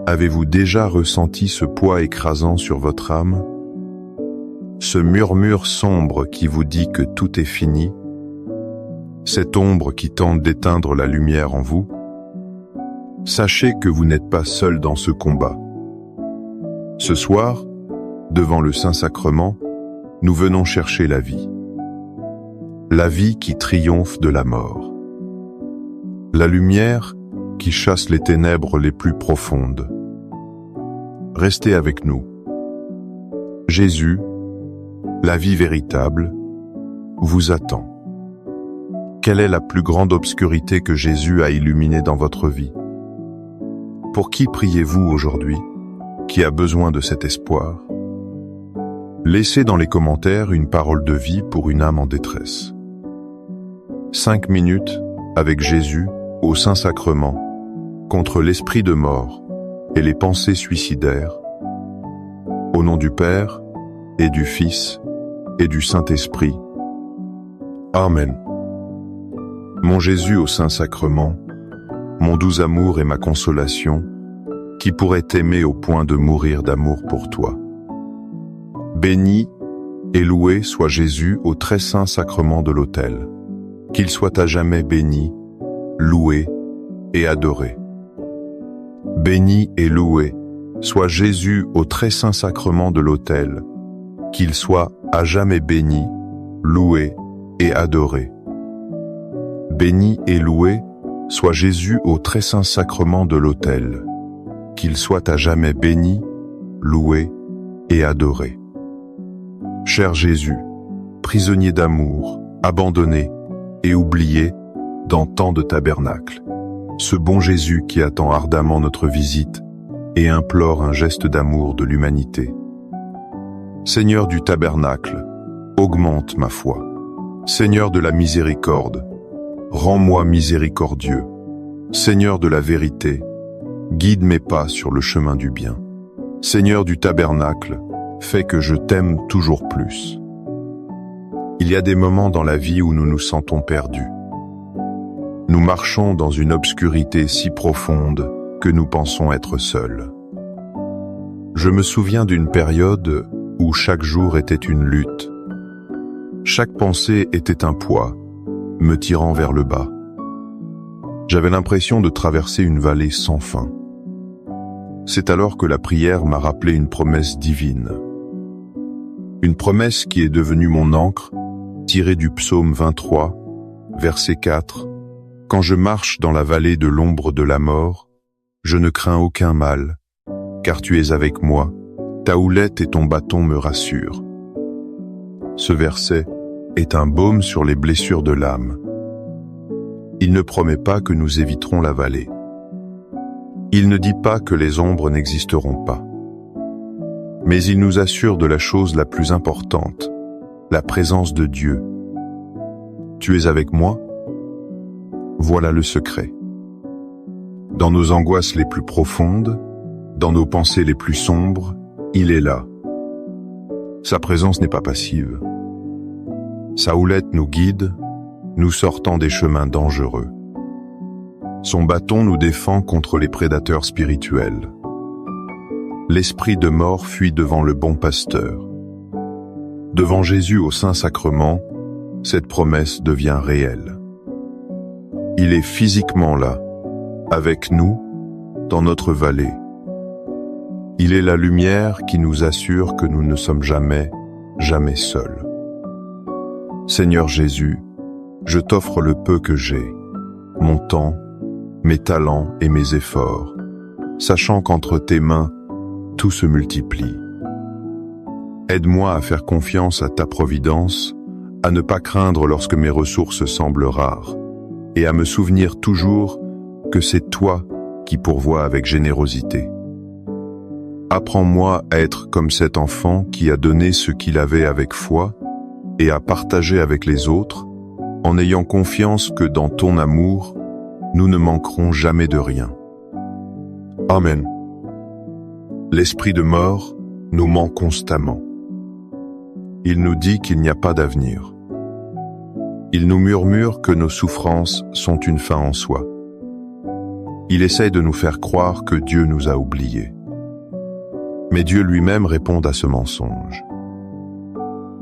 Avez-vous déjà ressenti ce poids écrasant sur votre âme? Ce murmure sombre qui vous dit que tout est fini? Cette ombre qui tente d'éteindre la lumière en vous? Sachez que vous n'êtes pas seul dans ce combat. Ce soir, devant le Saint-Sacrement, nous venons chercher la vie. La vie qui triomphe de la mort. La lumière qui chasse les ténèbres les plus profondes. Restez avec nous. Jésus, la vie véritable, vous attend. Quelle est la plus grande obscurité que Jésus a illuminée dans votre vie? Pour qui priez-vous aujourd'hui, qui a besoin de cet espoir? Laissez dans les commentaires une parole de vie pour une âme en détresse. 5 minutes avec Jésus au Saint-Sacrement, contre l'esprit de mort et les pensées suicidaires, au nom du Père et du Fils et du Saint-Esprit. Amen. Mon Jésus au Saint-Sacrement, mon doux amour et ma consolation, qui pourrait t'aimer au point de mourir d'amour pour toi. Béni et loué soit Jésus au très saint sacrement de l'autel. Qu'il soit à jamais béni, loué et adoré. Béni et loué soit Jésus au très saint sacrement de l'autel. Qu'il soit à jamais béni, loué et adoré. Béni et loué soit Jésus au très saint sacrement de l'autel. Qu'il soit à jamais béni, loué et adoré. Cher Jésus, prisonnier d'amour, abandonné et oublié dans tant de tabernacles, ce bon Jésus qui attend ardemment notre visite et implore un geste d'amour de l'humanité. Seigneur du tabernacle, augmente ma foi. Seigneur de la miséricorde, rends-moi miséricordieux. Seigneur de la vérité, guide mes pas sur le chemin du bien. Seigneur du tabernacle, fais que je t'aime toujours plus. Il y a des moments dans la vie où nous nous sentons perdus. Nous marchons dans une obscurité si profonde que nous pensons être seuls. Je me souviens d'une période où chaque jour était une lutte. Chaque pensée était un poids, me tirant vers le bas. J'avais l'impression de traverser une vallée sans fin. C'est alors que la prière m'a rappelé une promesse divine. Une promesse qui est devenue mon encre, tirée du psaume 23, verset 4. Quand je marche dans la vallée de l'ombre de la mort, je ne crains aucun mal, car tu es avec moi, ta houlette et ton bâton me rassurent. Ce verset est un baume sur les blessures de l'âme. Il ne promet pas que nous éviterons la vallée. Il ne dit pas que les ombres n'existeront pas. Mais il nous assure de la chose la plus importante, la présence de Dieu. Tu es avec moi? Voilà le secret. Dans nos angoisses les plus profondes, dans nos pensées les plus sombres, il est là. Sa présence n'est pas passive. Sa houlette nous guide, nous sortant des chemins dangereux. Son bâton nous défend contre les prédateurs spirituels. L'esprit de mort fuit devant le bon pasteur. Devant Jésus au Saint-Sacrement, cette promesse devient réelle. Il est physiquement là, avec nous, dans notre vallée. Il est la lumière qui nous assure que nous ne sommes jamais, jamais seuls. Seigneur Jésus, je t'offre le peu que j'ai, mon temps, mes talents et mes efforts, sachant qu'entre tes mains, tout se multiplie. Aide-moi à faire confiance à ta providence, à ne pas craindre lorsque mes ressources semblent rares, et à me souvenir toujours que c'est toi qui pourvois avec générosité. Apprends-moi à être comme cet enfant qui a donné ce qu'il avait avec foi et à partager avec les autres, en ayant confiance que dans ton amour, nous ne manquerons jamais de rien. Amen. L'esprit de mort nous ment constamment. Il nous dit qu'il n'y a pas d'avenir. Il nous murmure que nos souffrances sont une fin en soi. Il essaye de nous faire croire que Dieu nous a oubliés. Mais Dieu lui-même répond à ce mensonge.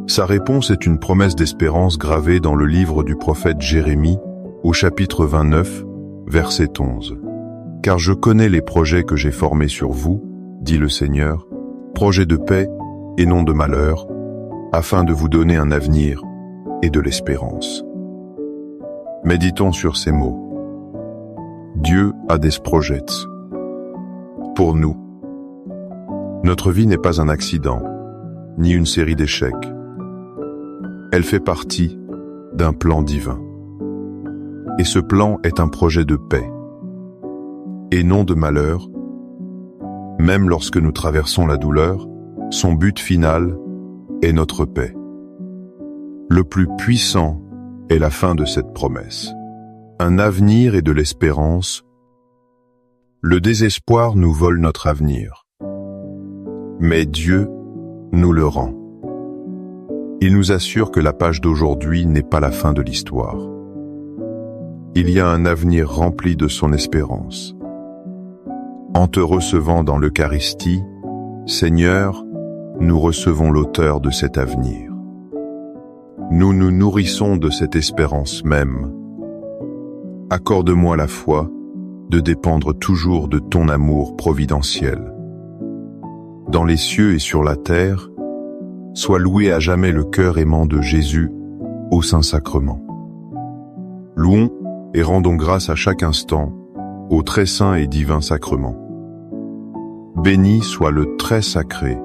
Sa réponse est une promesse d'espérance gravée dans le livre du prophète Jérémie, au chapitre 29, verset 11. « Car je connais les projets que j'ai formés sur vous, dit le Seigneur, projets de paix et non de malheur, afin de vous donner un avenir et de l'espérance. » Méditons sur ces mots. Dieu a des projets. Pour nous, notre vie n'est pas un accident, ni une série d'échecs. Elle fait partie d'un plan divin. Et ce plan est un projet de paix, et non de malheur. Même lorsque nous traversons la douleur, son but final est notre paix. Le plus puissant est la fin de cette promesse. Un avenir et de l'espérance. Le désespoir nous vole notre avenir. Mais Dieu nous le rend. Il nous assure que la page d'aujourd'hui n'est pas la fin de l'histoire. Il y a un avenir rempli de son espérance. En te recevant dans l'Eucharistie, Seigneur, nous recevons l'auteur de cet avenir. Nous nous nourrissons de cette espérance même. Accorde-moi la foi de dépendre toujours de ton amour providentiel. Dans les cieux et sur la terre, sois loué à jamais le cœur aimant de Jésus au Saint-Sacrement. Louons et rendons grâce à chaque instant au très saint et divin sacrement. Béni soit le très sacré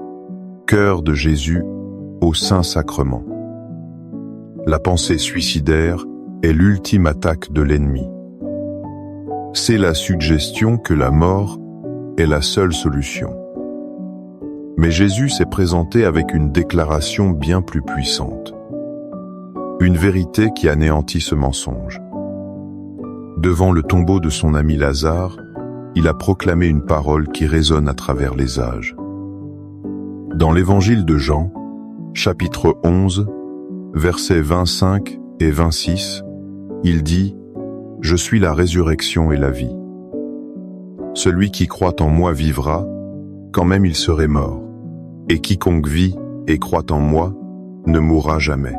cœur de Jésus au Saint-Sacrement. La pensée suicidaire est l'ultime attaque de l'ennemi. C'est la suggestion que la mort est la seule solution. Mais Jésus s'est présenté avec une déclaration bien plus puissante. Une vérité qui anéantit ce mensonge. Devant le tombeau de son ami Lazare, il a proclamé une parole qui résonne à travers les âges. Dans l'évangile de Jean, chapitre 11, versets 25 et 26, il dit « Je suis la résurrection et la vie. Celui qui croit en moi vivra, quand même il serait mort. Et quiconque vit et croit en moi ne mourra jamais. »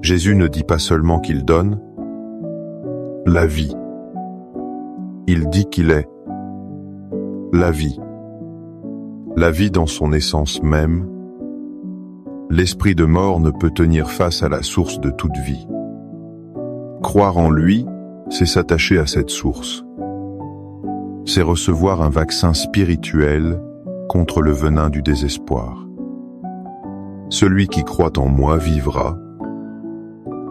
Jésus ne dit pas seulement qu'il donne la vie. Il dit qu'il est la vie. La vie dans son essence même. L'esprit de mort ne peut tenir face à la source de toute vie. Croire en lui, c'est s'attacher à cette source. C'est recevoir un vaccin spirituel contre le venin du désespoir. Celui qui croit en moi vivra.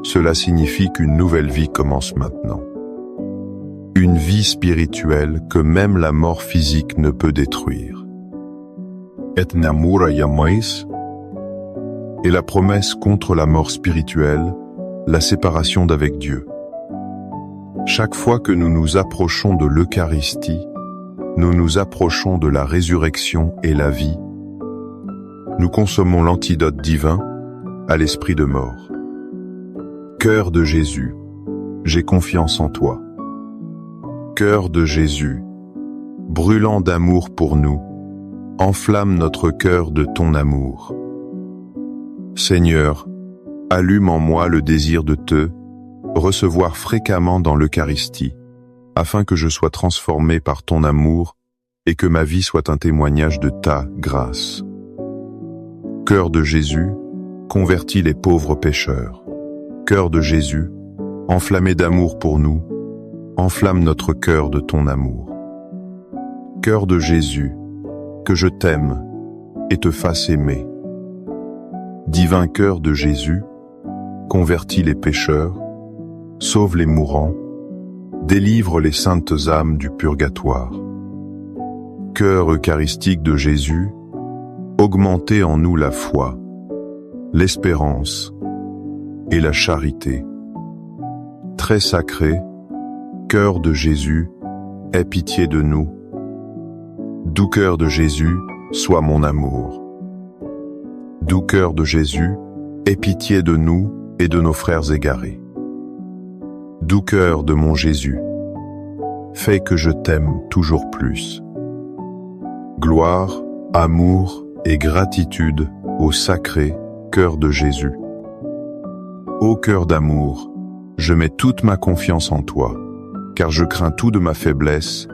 Cela signifie qu'une nouvelle vie commence maintenant. Une vie spirituelle que même la mort physique ne peut détruire. Et namura yamais, et la promesse contre la mort spirituelle, la séparation d'avec Dieu. Chaque fois que nous nous approchons de l'Eucharistie, nous nous approchons de la résurrection et la vie. Nous consommons l'antidote divin à l'esprit de mort. Cœur de Jésus, j'ai confiance en toi. Cœur de Jésus, brûlant d'amour pour nous, enflamme notre cœur de ton amour. Seigneur, allume en moi le désir de te recevoir fréquemment dans l'Eucharistie, afin que je sois transformé par ton amour et que ma vie soit un témoignage de ta grâce. Cœur de Jésus, convertis les pauvres pécheurs. Cœur de Jésus, enflammé d'amour pour nous, enflamme notre cœur de ton amour. Cœur de Jésus, que je t'aime et te fasse aimer. Divin cœur de Jésus, convertis les pécheurs, sauve les mourants, délivre les saintes âmes du purgatoire. Cœur eucharistique de Jésus, augmentez en nous la foi, l'espérance et la charité. Très sacré, cœur de Jésus, aie pitié de nous. Doux cœur de Jésus, sois mon amour. Doux cœur de Jésus, aie pitié de nous et de nos frères égarés. Doux cœur de mon Jésus, fais que je t'aime toujours plus. Gloire, amour et gratitude au sacré cœur de Jésus. Ô cœur d'amour, je mets toute ma confiance en toi, car je crains tout de ma faiblesse,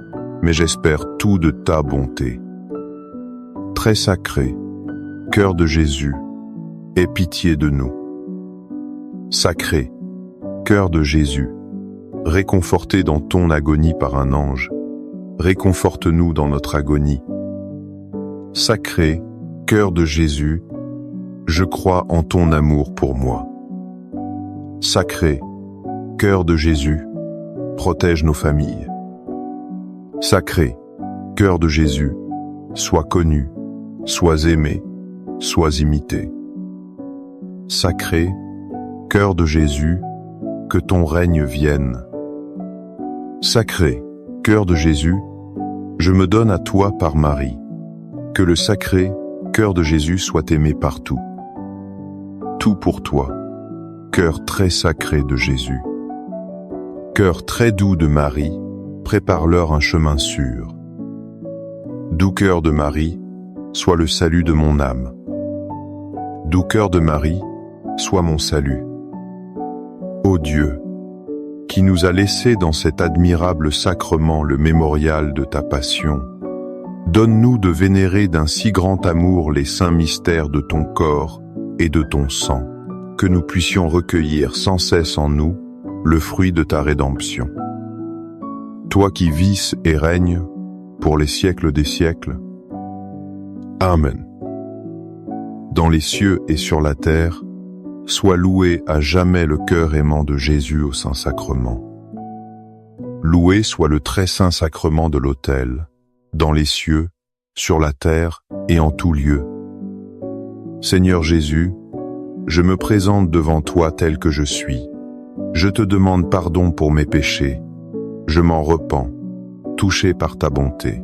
mais j'espère tout de ta bonté. Très sacré, cœur de Jésus, aie pitié de nous. Sacré, cœur de Jésus, réconforté dans ton agonie par un ange, réconforte-nous dans notre agonie. Sacré, cœur de Jésus, je crois en ton amour pour moi. Sacré, cœur de Jésus, protège nos familles. Sacré, cœur de Jésus, sois connu, sois aimé, sois imité. Sacré, cœur de Jésus, que ton règne vienne. Sacré, cœur de Jésus, je me donne à toi par Marie. Que le sacré cœur de Jésus soit aimé partout. Tout pour toi, cœur très sacré de Jésus. Cœur très doux de Marie, prépare-leur un chemin sûr. Doux cœur de Marie, sois le salut de mon âme. Doux cœur de Marie, sois mon salut. Ô Dieu, qui nous a laissé dans cet admirable sacrement le mémorial de ta passion, donne-nous de vénérer d'un si grand amour les saints mystères de ton corps et de ton sang, que nous puissions recueillir sans cesse en nous le fruit de ta rédemption. Toi qui vis et règnes pour les siècles des siècles. Amen. Dans les cieux et sur la terre, sois loué à jamais le cœur aimant de Jésus au Saint-Sacrement. Loué soit le très saint sacrement de l'autel, dans les cieux, sur la terre et en tout lieu. Seigneur Jésus, je me présente devant toi tel que je suis. Je te demande pardon pour mes péchés. Je m'en repens, touché par ta bonté.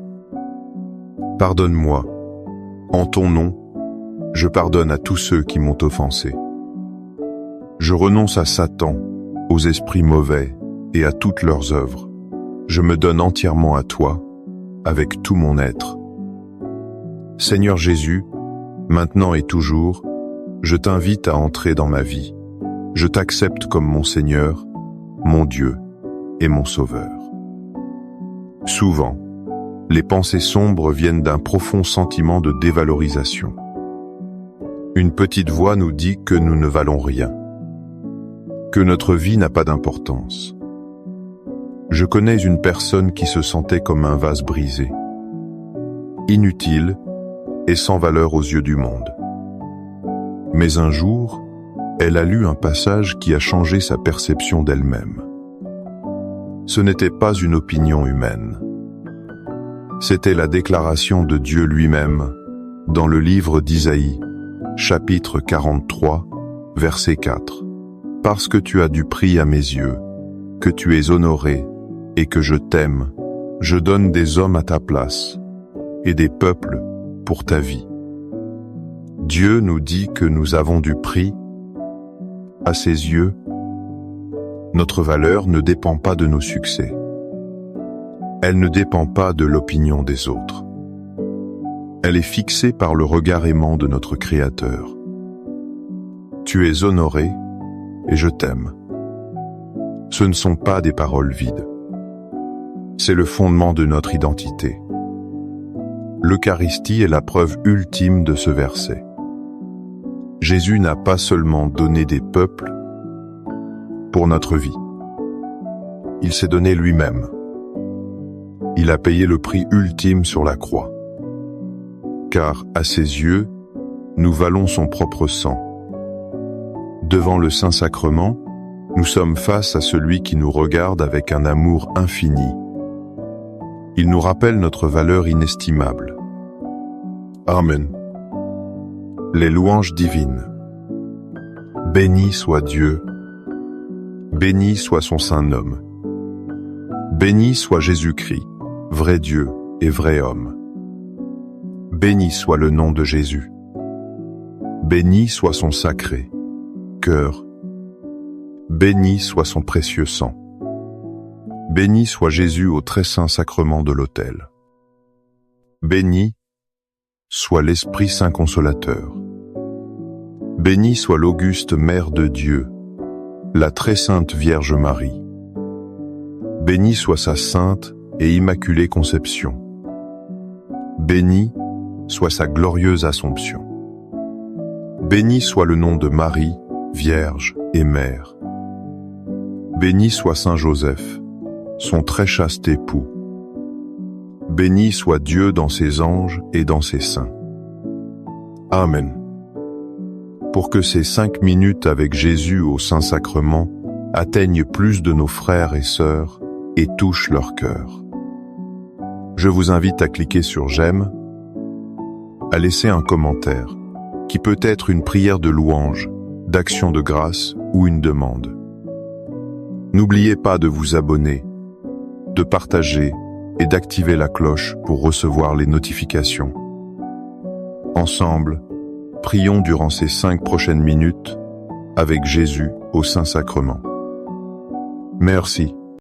Pardonne-moi. En ton nom, je pardonne à tous ceux qui m'ont offensé. Je renonce à Satan, aux esprits mauvais et à toutes leurs œuvres. Je me donne entièrement à toi, avec tout mon être. Seigneur Jésus, maintenant et toujours, je t'invite à entrer dans ma vie. Je t'accepte comme mon Seigneur, mon Dieu et mon Sauveur. Souvent, les pensées sombres viennent d'un profond sentiment de dévalorisation. Une petite voix nous dit que nous ne valons rien, que notre vie n'a pas d'importance. Je connais une personne qui se sentait comme un vase brisé, inutile et sans valeur aux yeux du monde. Mais un jour, elle a lu un passage qui a changé sa perception d'elle-même. Ce n'était pas une opinion humaine. C'était la déclaration de Dieu lui-même dans le livre d'Isaïe, chapitre 43, verset 4. « Parce que tu as du prix à mes yeux, que tu es honoré et que je t'aime, je donne des hommes à ta place et des peuples pour ta vie. » Dieu nous dit que nous avons du prix. À ses yeux, notre valeur ne dépend pas de nos succès. Elle ne dépend pas de l'opinion des autres. Elle est fixée par le regard aimant de notre Créateur. Tu es honoré et je t'aime. Ce ne sont pas des paroles vides. C'est le fondement de notre identité. L'Eucharistie est la preuve ultime de ce verset. Jésus n'a pas seulement donné des peuples pour notre vie. Il s'est donné lui-même. Il a payé le prix ultime sur la croix. Car, à ses yeux, nous valons son propre sang. Devant le Saint-Sacrement, nous sommes face à celui qui nous regarde avec un amour infini. Il nous rappelle notre valeur inestimable. Amen. Les louanges divines. Béni soit Dieu, béni soit son saint nom. Béni soit Jésus-Christ, vrai Dieu et vrai homme. Béni soit le nom de Jésus. Béni soit son sacré cœur. Béni soit son précieux sang. Béni soit Jésus au très saint sacrement de l'autel. Béni soit l'Esprit Saint Consolateur. Béni soit l'auguste Mère de Dieu, la très sainte Vierge Marie. Béni soit sa sainte et immaculée conception. Béni soit sa glorieuse Assomption. Béni soit le nom de Marie, Vierge et Mère. Béni soit Saint Joseph, son très chaste époux. Béni soit Dieu dans ses anges et dans ses saints. Amen. Pour que ces 5 minutes avec Jésus au Saint-Sacrement atteignent plus de nos frères et sœurs et touchent leur cœur. Je vous invite à cliquer sur j'aime, à laisser un commentaire, qui peut être une prière de louange, d'action de grâce ou une demande. N'oubliez pas de vous abonner, de partager et d'activer la cloche pour recevoir les notifications. Ensemble, prions durant ces 5 prochaines minutes avec Jésus au Saint-Sacrement. Merci.